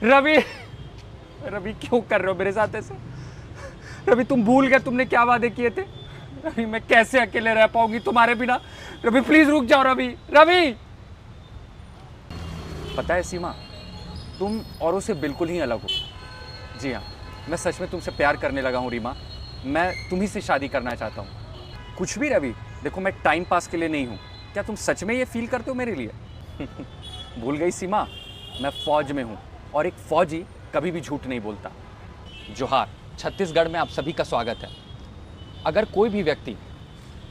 रवि, रवि क्यों कर रहे हो मेरे साथ ऐसे? रवि तुम भूल गए तुमने क्या वादे किए थे? रवि मैं कैसे अकेले रह पाऊंगी तुम्हारे बिना? रवि प्लीज रुक जाओ रवि, रवि। पता है सीमा, तुम औरों से बिल्कुल ही अलग हो। जी हाँ, मैं सच में तुमसे प्यार करने लगा हूँ रीमा। मैं तुम्ही से शादी करना चाहता हूँ। कुछ भी रवि, देखो मैं टाइम पास के लिए नहीं हूँ। क्या तुम सच में ये फील करते हो मेरे लिए? भूल गई सीमा, मैं फौज में हूँ और एक फौजी कभी भी झूठ नहीं बोलता। जोहार, छत्तीसगढ़ में आप सभी का स्वागत है। अगर कोई भी व्यक्ति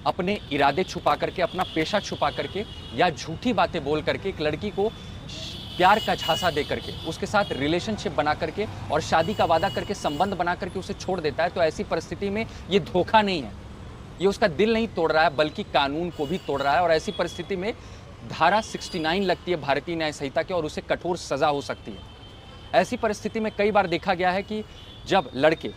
अपने इरादे छुपा करके, अपना पेशा छुपा करके या झूठी बातें बोल करके एक लड़की को प्यार का झांसा दे करके, उसके साथ रिलेशनशिप बना करके और शादी का वादा करके, संबंध बना करके उसे छोड़ देता है, तो ऐसी परिस्थिति में ये धोखा नहीं है, ये उसका दिल नहीं तोड़ रहा है बल्कि कानून को भी तोड़ रहा है। और ऐसी परिस्थिति में धारा 69 लगती है भारतीय न्याय संहिता के और उसे कठोर सजा हो सकती है। ऐसी परिस्थिति में कई बार देखा गया है कि जब लड़के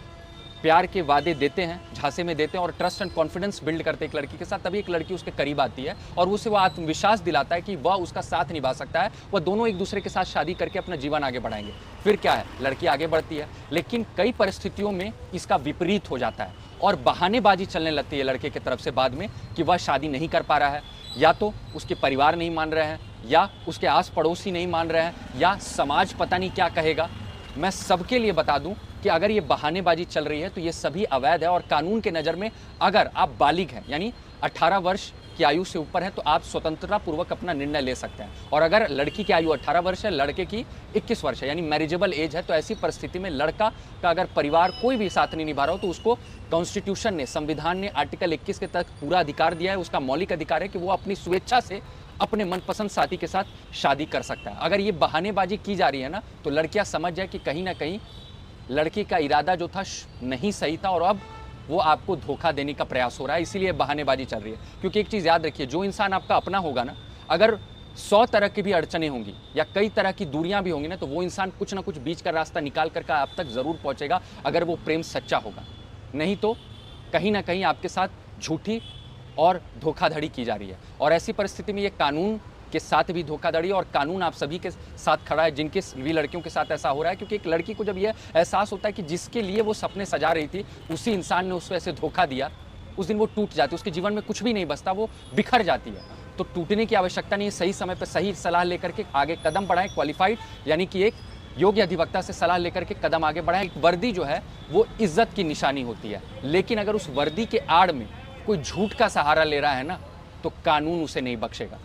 प्यार के वादे देते हैं, झांसे में देते हैं और ट्रस्ट एंड कॉन्फिडेंस बिल्ड करते हैं एक लड़की के साथ, तभी एक लड़की उसके करीब आती है और उसे वो आत्मविश्वास दिलाता है कि वह उसका साथ निभा सकता है, वह दोनों एक दूसरे के साथ शादी करके अपना जीवन आगे बढ़ाएंगे। फिर क्या है, लड़की आगे बढ़ती है, लेकिन कई परिस्थितियों में इसका विपरीत हो जाता है और बहानेबाजी चलने लगती है लड़के की तरफ से बाद में कि वह शादी नहीं कर पा रहा है, या तो उसके परिवार नहीं मान रहे हैं, या उसके आस पड़ोसी नहीं मान रहे हैं, या समाज पता नहीं क्या कहेगा। मैं सबके लिए बता दूं कि अगर ये बहानेबाजी चल रही है तो ये सभी अवैध है और कानून के नज़र में अगर आप बालिग हैं, यानी 18 वर्ष की आयु से ऊपर है, तो आप स्वतंत्रता पूर्वक अपना निर्णय ले सकते हैं। और अगर लड़की की आयु 18 वर्ष है, लड़के की 21 वर्ष है, यानी मैरिजेबल एज है, तो ऐसी परिस्थिति में लड़का का अगर परिवार कोई भी साथ नहीं निभा रहा हो तो उसको कॉन्स्टिट्यूशन ने, संविधान ने आर्टिकल 21 के तहत पूरा अधिकार दिया है, उसका मौलिक अधिकार है कि वो अपनी स्वेच्छा से अपने मनपसंद साथी के साथ शादी कर सकता है। अगर ये बहानेबाजी की जा रही है ना, तो लड़कियां समझ जाए कि कहीं ना कहीं लड़की का इरादा जो था नहीं सही था और अब वो आपको धोखा देने का प्रयास हो रहा है, इसीलिए बहानेबाजी चल रही है। क्योंकि एक चीज़ याद रखिए, जो इंसान आपका अपना होगा ना, अगर 100 तरह की भी अड़चने होंगी या कई तरह की दूरियां भी होंगी ना, तो वो इंसान कुछ ना कुछ बीच का रास्ता निकाल करके आप तक ज़रूर पहुंचेगा, अगर वो प्रेम सच्चा होगा। नहीं तो कहीं ना कहीं आपके साथ झूठी और धोखाधड़ी की जा रही है। और ऐसी परिस्थिति में ये कानून के साथ भी धोखाधड़ी, और कानून आप सभी के साथ खड़ा है जिनके भी लड़कियों के साथ ऐसा हो रहा है। क्योंकि एक लड़की को जब यह एहसास होता है कि जिसके लिए वो सपने सजा रही थी उसी इंसान ने उसको ऐसे धोखा दिया, उस दिन वो टूट जाती है, उसके जीवन में कुछ भी नहीं बचता, वो बिखर जाती है। तो टूटने की आवश्यकता नहीं है, सही समय पर सही सलाह लेकर के आगे कदम बढ़ाएं, क्वालिफाइड यानी कि एक योग्य अधिवक्ता से सलाह लेकर के कदम आगे बढ़ाएं। एक वर्दी जो है वो इज्जत की निशानी होती है, लेकिन अगर उस वर्दी के आड़ में कोई झूठ का सहारा ले रहा है ना, तो कानून उसे नहीं बख्शेगा।